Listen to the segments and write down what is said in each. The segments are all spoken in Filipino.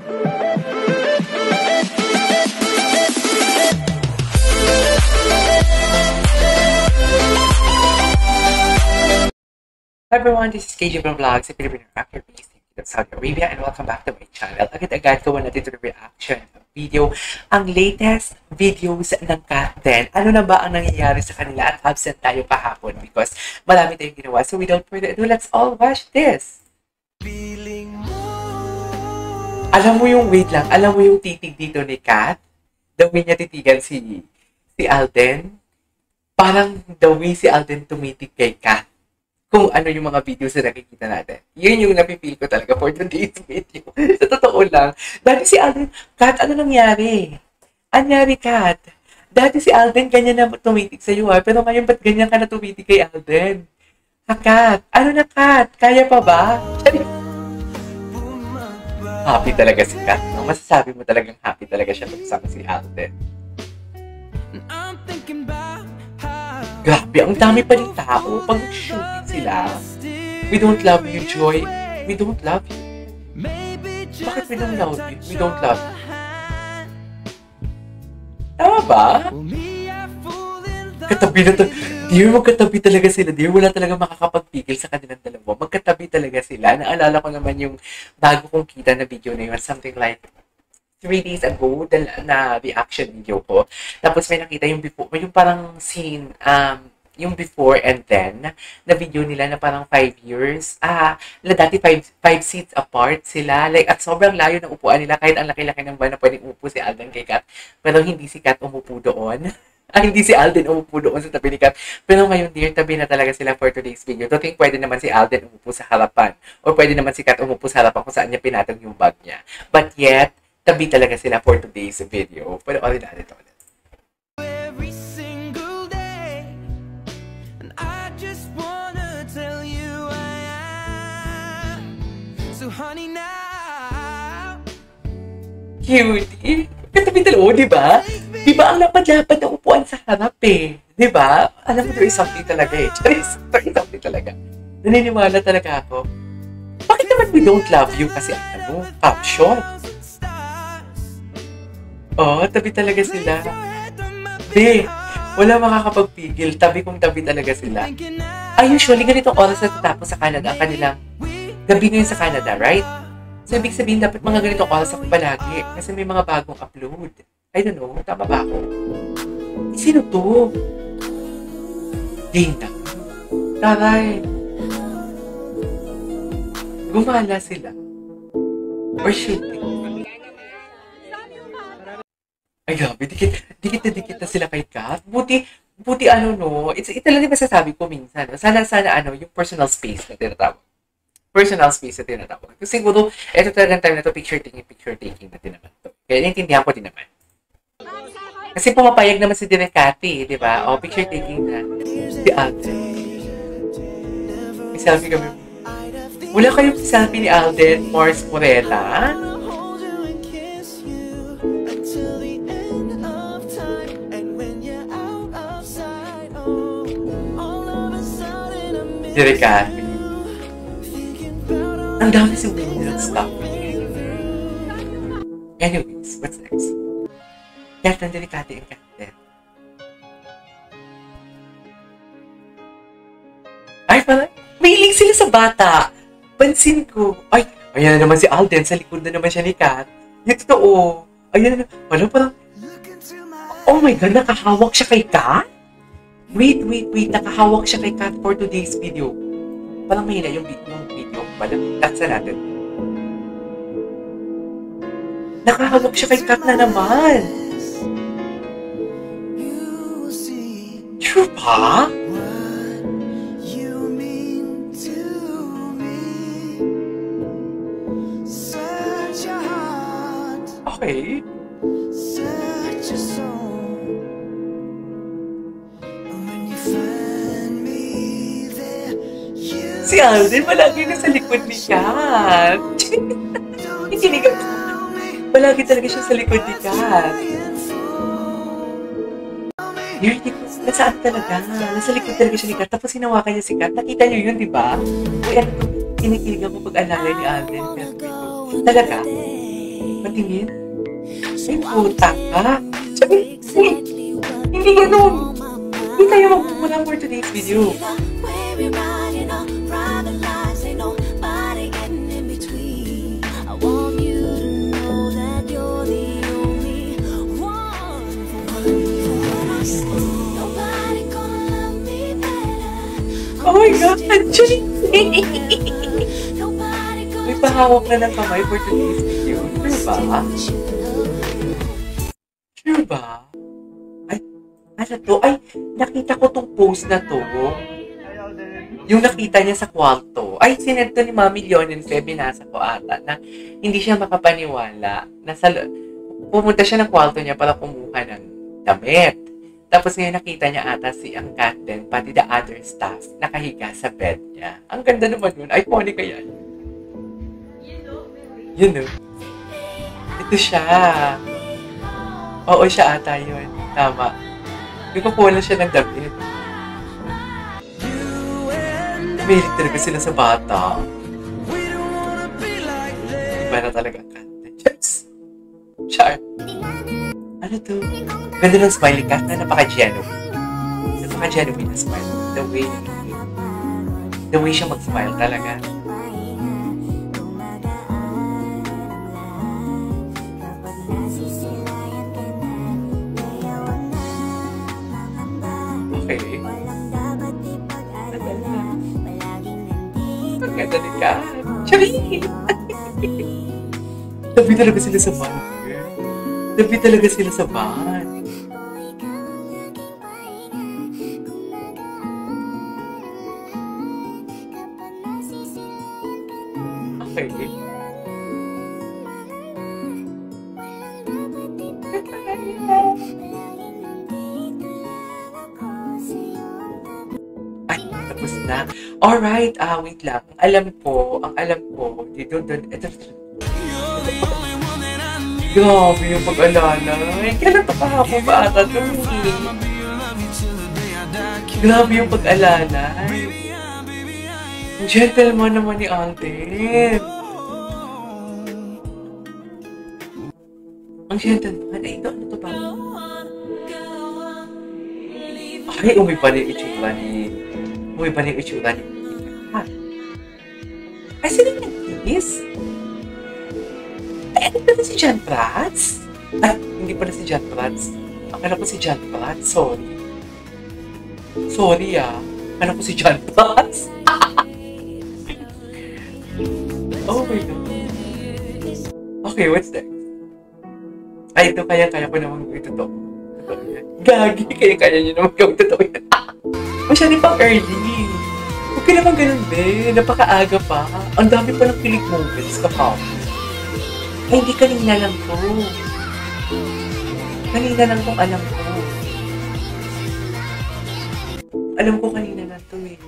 Hi everyone, this is KJ from Vlogs, a Filipino actor based in Saudi Arabia, and welcome back to my channel. Agad-agad gawa natin ito ng reaction video. Ang latest videos ng Kat Den. Ano na ba ang nangyayari sa kanila at absent tayo kahapon because marami tayong ginawa. So without further ado, let's all watch this. Alam mo yung, wait lang, alam mo yung titig dito ni Kat? The way niya titigan si Alden? Parang the way si Alden tumitig kay Kat. Kung ano yung mga videos na nakikita natin. Yun yung napipil ko talaga for today's video. Sa totoo lang. Dati si Alden, Kat, ano nangyari? Anyari, Kat? Dati si Alden, ganyan na tumitig sa'yo ha. Pero ngayon, ba't ganyan ka na tumitig kay Alden? Ha, Kat? Ano na, Kat? Kaya pa ba? Happy talaga si Kat. No? Masasabi mo talagang happy talaga siya kasama si Alden. Grabe, ang dami pa rin tao. Pag shooting sila, we don't love you, Joy. We don't love you. Bakit we don't love you? We don't love you. Tama ba? Katabi na Dear, magkatabi talaga sila. Dear, wala talaga makakapagpigil sa kanilang dalawa. Magkatabi talaga sila. Naalala ko naman yung bago kong kita na video na yun. Something like 3 days ago na reaction video ko. Tapos may nakita yung before, yung parang scene, yung before and then na video nila na parang 5 years. Dati 5 seats apart sila. Like, at sobrang layo ng upuan nila kahit ang laki-laki ng ba na pwedeng umupo si Alden kay Kat. Pero hindi si Kat umupo doon. Hindi si Alden umupo doon sa tabi ni Kat. Pero ngayon, dear, tabi na talaga sila for today's video. Don't think pwede naman si Alden umupo sa harapan. Or pwede naman si Kat umupo sa harapan kung saan niya pinatong yung bag niya. But yet, tabi talaga sila for today's video. Pero orin natin ito ulit. Every single day, and I just wanna tell you I am. So honey now. Cutie. Katabi talaga, di ba? Di ba ang lapad-lapad ng upuan sa harap eh? Di ba? Alam mo, there is something talaga eh. There is something talaga. Naniniwala talaga ako. Bakit naman we don't love you? Kasi ano, caption. Oh, tabi talaga sila. Di, wala makakapagpigil. Tabi kung tabi talaga sila. Usually, ganitong oras na tatapos sa Canada, ang kanilang gabi ngayon sa Canada, right? So, ibig sabihin, dapat mga ganitong oras ako palagi. Kasi may mga bagong upload. I don't know, tama ba ako? Sino to? Dina. Taray. Gumala sila. Or shooting. Ay, grabe, dikit na sila kay Kat. Buti ano, no, ito lang din masasabi ko minsan. Sana, ano, yung personal space na tinatawag. Personal space na tinatawag. Kasi siguro, ito talagang time na to, picture taking na din naman to. Kaya naintindihan ko din naman. Kasi pumapayag naman si Direk Cathy, di ba? O, picture taking na. Si Alden. May selfie kami. Wala kayong selfie ni Alden, Morris Morella? Direk Cathy. Ang dami si Will stuff. Anyways, what's next? Kaya ng Direk Cathy and Kat Den. Ay, parang mailing sila sa bata. Pansin ko. Ay, ayan na naman si Alden. Sa likod na naman siya ni Kat. Yung totoo. Ayan na. Parang, oh my God, nakahawak siya kay Kat? Wait. Nakahawak siya kay Kat for today's video. Parang mahina yung video. Tatsa natin. Nakahawak siya kay Kat na naman. True ba? Okay. Si Alden, palagi na sa likod ni Kat. Ikinigaw ko. Palagi talaga siya sa likod ni Kat. Hindi ko, nasaan talaga? Nasa likod talaga siya ni Kat. Tapos hinawakan niya si Kat. Nakita niyo yun, di ba? Uy, ano, kinikilig ako pag-alala ni Alden. Talaga? Patingin. Ay, puta ka. Sabi, hindi ganun. Hindi tayo magpupula for today's video. Oh my God! Actually, may pahawak na ng kamay for today's video. Sure ba? Sure ba? Ay, ano to? Ay, nakita ko tong post na to. Yung nakita niya sa kwarto. Ay, sinend to ni Mami Leonin Fe, binasa ko ata, na hindi siya makapaniwala. Pumunta siya ng kwarto niya para kumuha ng damit. Tapos ngayon nakita niya ata si ang cat din, pati the other staff, nakahiga sa bed niya. Ang ganda naman yun. Iconic kaya. You know? Ito siya. Oo, siya ata yun. Tama. Nagpapulan siya ng damit. Mahilig talaga sila sa bata. Iba na talaga ang cat. Chips! Char! Ano to? Ganda ng smiley cat na napaka-genuine. Napaka-genuine na smile. The way siya mag-smile talaga. Okay. Ang ganda ni cat. Chabi! Tabi talaga sila sa van. Tabi talaga sila sa van. Okay. Ay, tapos na. Alright, wait lang. Ang alam ko, dito, ito. Grabe yung pag-alala. Kailan pa kahapon ba ata ito? Grabe yung pag-alala. Ang gentleman naman ni Alden. Ang gentleman. Ay, ito, ano to ba? Ay, umiba na yung itsura ni... Ha? Ay, sino yung nag-kiss? Ay, ano pala si John Prats? Ay, hindi pala si John Prats. Akala ko si John Prats. Sorry Akala ko si John Prats. Oh my God. Okay, what's next? Ay, ito kaya-kaya ko naman gawin totoo. Gagi, kaya-kaya nyo naman gawin totoo yan. Masyadong pang early. Huwag ka naman ganun, be. Napakaaga pa. Ang dami pa ng kilig moments kapag. Ay, hindi kanina lang to. Kanina lang tong alam ko. Alam ko kanina lang to eh.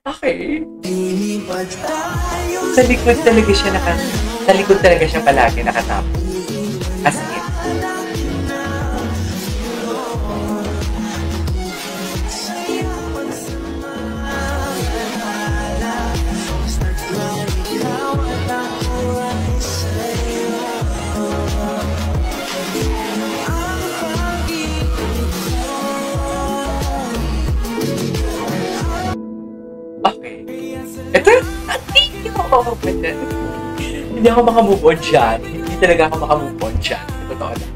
Okay. Sa likod talaga siya palagi nakatapo. As in. Ito, hindi ako makamove on dyan. Hindi talaga ako makamove on dyan. Totoo lang.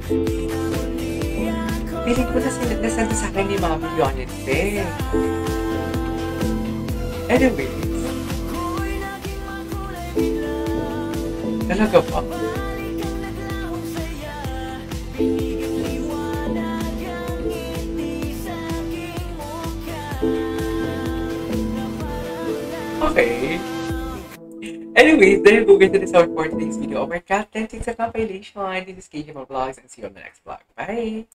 Piling ko nasanda sa akin ni Mami Leonin Fe. Anyway. Talaga ba? Okay. Anyways, there you go guys, this is our for today's video of our Cat 10 TikTok compilation. This is KJ Vlogs and see you on the next vlog. Bye!